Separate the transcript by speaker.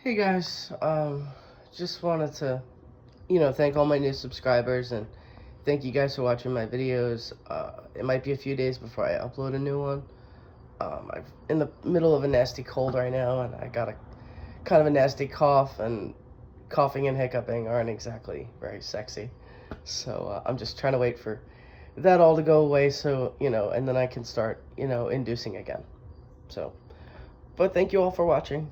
Speaker 1: Hey guys, just wanted to, thank all my new subscribers and thank you guys for watching my videos. It might be a few days before I upload a new one. I'm in the middle of a nasty cold right now, and I got a kind of a nasty cough, and coughing and hiccuping aren't exactly very sexy. So I'm just trying to wait for that all to go away, so and then I can start inducing again. So, but thank you all for watching.